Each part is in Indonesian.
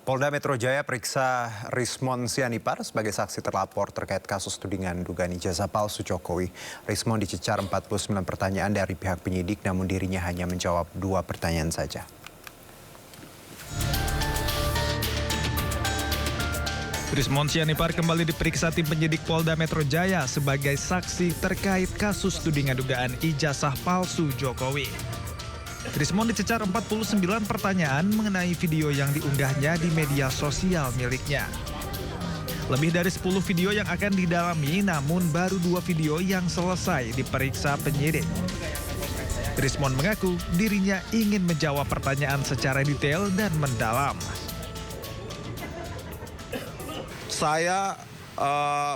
Polda Metro Jaya periksa Rismon Sianipar sebagai saksi terlapor terkait kasus tudingan dugaan ijazah palsu Jokowi. Rismon dicecar 49 pertanyaan dari pihak penyidik, namun dirinya hanya menjawab 2 pertanyaan saja. Rismon Sianipar kembali diperiksa tim penyidik Polda Metro Jaya sebagai saksi terkait kasus tudingan dugaan ijazah palsu Jokowi. Rismon dicecar 49 pertanyaan mengenai video yang diunggahnya di media sosial miliknya. Lebih dari 10 video yang akan didalami, namun baru 2 video yang selesai diperiksa penyidik. Rismon mengaku dirinya ingin menjawab pertanyaan secara detail dan mendalam. Saya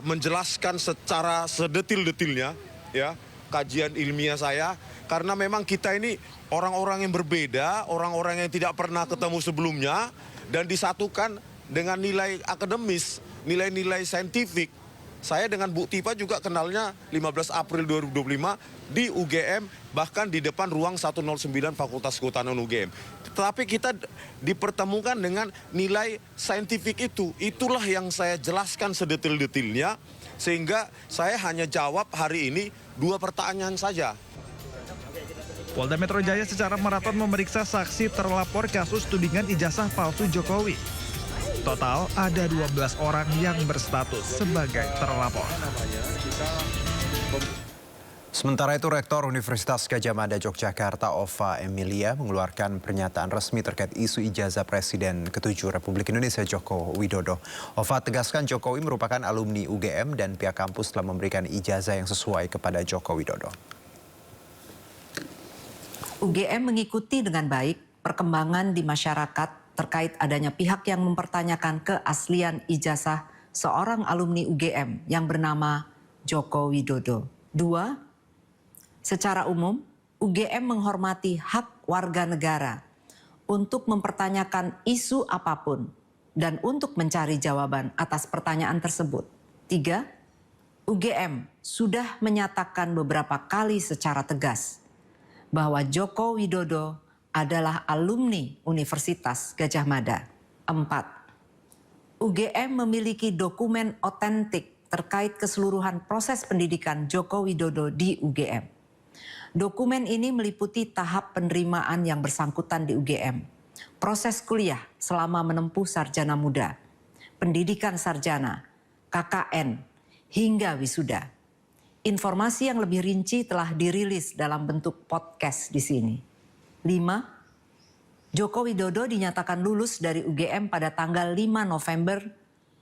menjelaskan secara sedetil-detilnya ya kajian ilmiah saya, karena memang kita ini orang-orang yang berbeda, orang-orang yang tidak pernah ketemu sebelumnya dan disatukan dengan nilai akademis, nilai-nilai saintifik. Saya dengan Bu Tipa juga kenalnya 15 April 2025 di UGM, bahkan di depan ruang 109 Fakultas Kehutanan UGM. Tetapi kita dipertemukan dengan nilai saintifik itu. Itulah yang saya jelaskan sedetil-detilnya, sehingga saya hanya jawab hari ini 2 pertanyaan saja. Polda Metro Jaya secara maraton memeriksa saksi terlapor kasus tudingan ijazah palsu Jokowi. Total ada 12 orang yang berstatus sebagai terlapor. Sementara itu, Rektor Universitas Gadjah Mada Yogyakarta, Ova Emilia, mengeluarkan pernyataan resmi terkait isu ijazah Presiden ke-7 Republik Indonesia Joko Widodo. Ova tegaskan Jokowi merupakan alumni UGM dan pihak kampus telah memberikan ijazah yang sesuai kepada Joko Widodo. UGM mengikuti dengan baik perkembangan di masyarakat terkait adanya pihak yang mempertanyakan keaslian ijazah seorang alumni UGM yang bernama Joko Widodo. 2, secara umum UGM menghormati hak warga negara untuk mempertanyakan isu apapun dan untuk mencari jawaban atas pertanyaan tersebut. 3, UGM sudah menyatakan beberapa kali secara tegas bahwa Joko Widodo adalah alumni Universitas Gadjah Mada. 4, UGM memiliki dokumen otentik terkait keseluruhan proses pendidikan Joko Widodo di UGM. Dokumen ini meliputi tahap penerimaan yang bersangkutan di UGM, proses kuliah selama menempuh sarjana muda, pendidikan sarjana, KKN, hingga wisuda. Informasi yang lebih rinci telah dirilis dalam bentuk podcast di sini. 5, Joko Widodo dinyatakan lulus dari UGM pada tanggal 5 November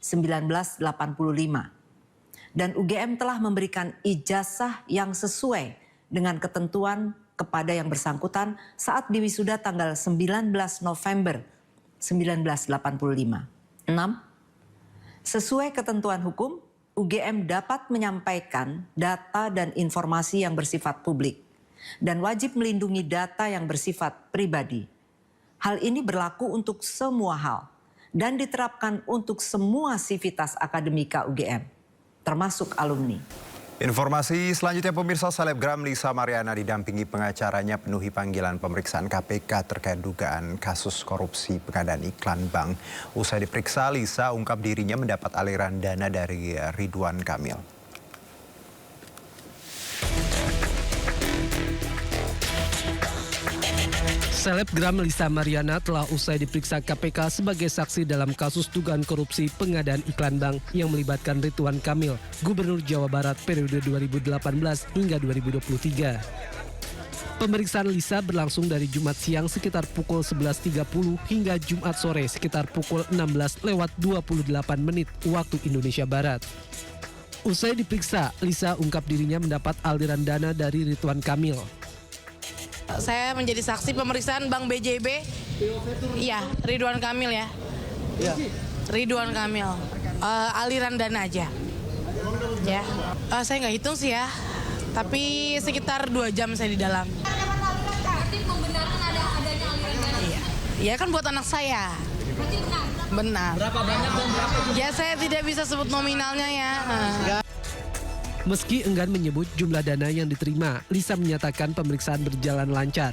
1985. Dan UGM telah memberikan ijazah yang sesuai dengan ketentuan kepada yang bersangkutan saat diwisuda tanggal 19 November 1985. 6, sesuai ketentuan hukum, UGM dapat menyampaikan data dan informasi yang bersifat publik dan wajib melindungi data yang bersifat pribadi. Hal ini berlaku untuk semua hal dan diterapkan untuk semua sivitas akademika UGM, termasuk alumni. Informasi selanjutnya, pemirsa, selebgram Lisa Mariana didampingi pengacaranya penuhi panggilan pemeriksaan KPK terkait dugaan kasus korupsi pengadaan iklan bank. Usai diperiksa, Lisa ungkap dirinya mendapat aliran dana dari Ridwan Kamil. Selebgram Lisa Mariana telah usai diperiksa KPK sebagai saksi dalam kasus dugaan korupsi pengadaan iklan bank yang melibatkan Ridwan Kamil, Gubernur Jawa Barat periode 2018 hingga 2023. Pemeriksaan Lisa berlangsung dari Jumat siang sekitar pukul 11.30 hingga Jumat sore sekitar pukul 16:28 waktu Indonesia Barat. Usai diperiksa, Lisa ungkap dirinya mendapat aliran dana dari Ridwan Kamil. Saya menjadi saksi pemeriksaan Bank BJB. Iya, Ridwan Kamil ya. Iya. Ridwan Kamil. Aliran dana aja. Ya. Saya nggak hitung sih ya. Tapi sekitar 2 jam saya di dalam. Berarti membenarkan adanya aliran dana? Iya. Iya kan buat anak saya. Berarti benar? Benar. Berapa banyak dan berapa? Ya saya tidak bisa sebut nominalnya ya. Meski enggan menyebut jumlah dana yang diterima, Lisa menyatakan pemeriksaan berjalan lancar.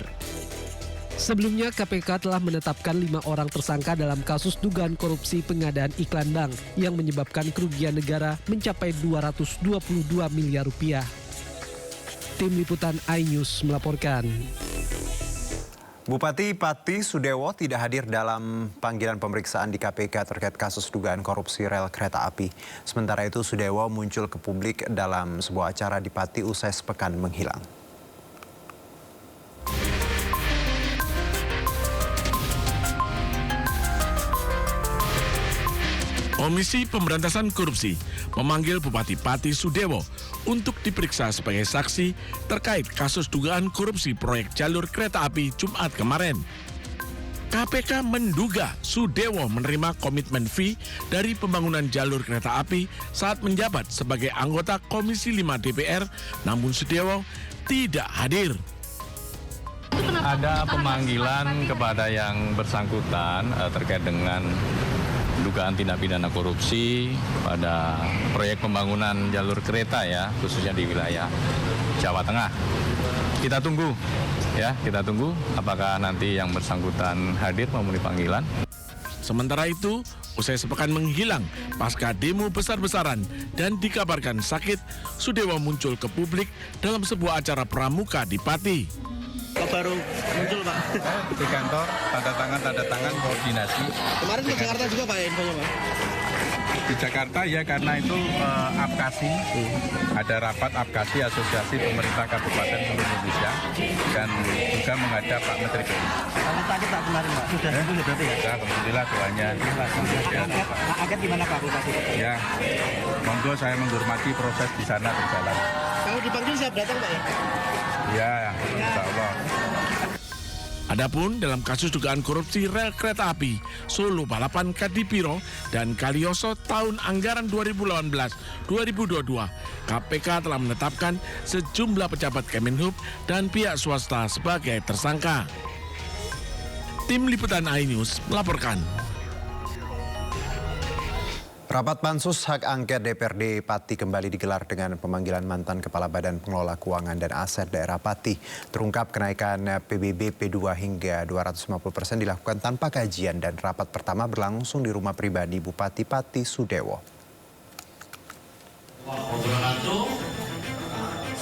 Sebelumnya KPK telah menetapkan 5 orang tersangka dalam kasus dugaan korupsi pengadaan iklan bank yang menyebabkan kerugian negara mencapai 222 miliar rupiah. Tim Liputan iNews melaporkan. Bupati Pati Sudewo tidak hadir dalam panggilan pemeriksaan di KPK terkait kasus dugaan korupsi rel kereta api. Sementara itu Sudewo muncul ke publik dalam sebuah acara di Pati usai sepekan menghilang. Komisi Pemberantasan Korupsi memanggil Bupati Pati Sudewo untuk diperiksa sebagai saksi terkait kasus dugaan korupsi proyek jalur kereta api Jumat kemarin. KPK menduga Sudewo menerima komitmen fee dari pembangunan jalur kereta api saat menjabat sebagai anggota Komisi 5 DPR, namun Sudewo tidak hadir. Ada pemanggilan kepada yang bersangkutan terkait dengan dugaan tindak pidana korupsi pada proyek pembangunan jalur kereta ya, khususnya di wilayah Jawa Tengah. Kita tunggu apakah nanti yang bersangkutan hadir memenuhi panggilan. Sementara itu, usai sepekan menghilang pasca demo besar-besaran dan dikabarkan sakit, Sudewo muncul ke publik dalam sebuah acara pramuka di Pati. Baru muncul Pak? Di kantor, tanda tangan koordinasi. Kemarin ke Jakarta juga Pak infonya Pak? Di Jakarta ya karena itu APKASI, ada rapat APKASI Asosiasi Pemerintah Kabupaten seluruh Indonesia dan juga menghadap Pak Menteri KUM. Kamu sakit Pak kemarin Pak? Sudah sembuh ya berarti ya? Ya, alhamdulillah doanya. Angket gimana Pak Bupati? Ya, monggo saya menghormati proses di sana berjalan. Kalau dipanggil siap datang Pak ya? Ya, insya Allah. Adapun dalam kasus dugaan korupsi rel kereta api Solo Balapan Kadipiro dan Kalioso tahun anggaran 2018-2022, KPK telah menetapkan sejumlah pejabat Kemenhub dan pihak swasta sebagai tersangka. Tim Liputan iNews melaporkan. Rapat Pansus Hak Angket DPRD Pati kembali digelar dengan pemanggilan mantan Kepala Badan Pengelola Keuangan dan Aset Daerah Pati. Terungkap kenaikan PBB P2 hingga 250% dilakukan tanpa kajian dan rapat pertama berlangsung di rumah pribadi Bupati Pati Sudewo.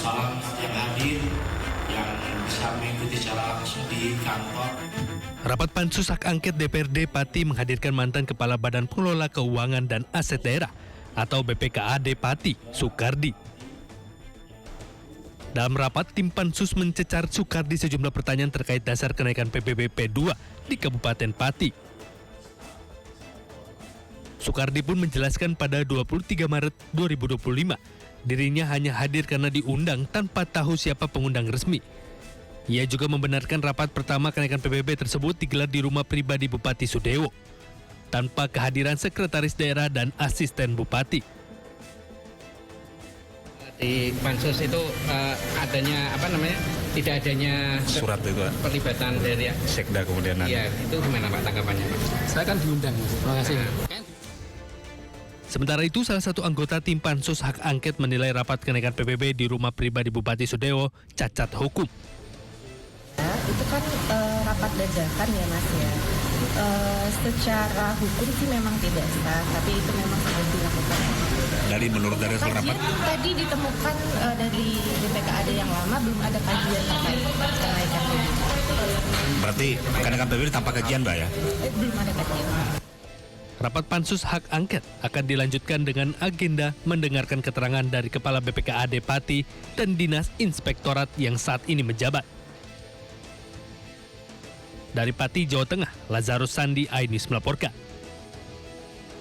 Salam yang hadir yang bisa mengikuti secara langsung di kantor. Rapat Pansus Hak Angket DPRD Pati menghadirkan mantan Kepala Badan Pengelola Keuangan dan Aset Daerah atau BPKAD Pati, Sukardi. Dalam rapat, tim Pansus mencecar Sukardi sejumlah pertanyaan terkait dasar kenaikan PBB P2 di Kabupaten Pati. Sukardi pun menjelaskan pada 23 Maret 2025, dirinya hanya hadir karena diundang tanpa tahu siapa pengundang resmi. Ia juga membenarkan rapat pertama kenaikan PBB tersebut digelar di rumah pribadi Bupati Sudewo, tanpa kehadiran sekretaris daerah dan asisten bupati. Di Pansus itu tidak adanya Surat juga pelibatan dari Sekda kemudian. Iya, itu gimana Pak tanggapannya Pak? Saya kan diundang, terima kasih. Sementara itu, salah satu anggota tim Pansus Hak Angket menilai rapat kenaikan PBB di rumah pribadi Bupati Sudewo cacat hukum. Itu kan rapat dadakan ya Mas ya. Secara hukum sih memang tidak sah, tapi itu memang sudah dilakukan. Menurut dari hasil rapat? Tadi ditemukan dari BPKAD yang lama belum ada kajian terkait kenaikan PBB. Berarti kenaikan PBB tanpa kajian Mbak ya? Belum ada kajian. Rapat Pansus Hak Angket akan dilanjutkan dengan agenda mendengarkan keterangan dari Kepala BPKAD Pati dan Dinas Inspektorat yang saat ini menjabat. Dari Pati, Jawa Tengah, Lazarus Sandi, iNews melaporkan.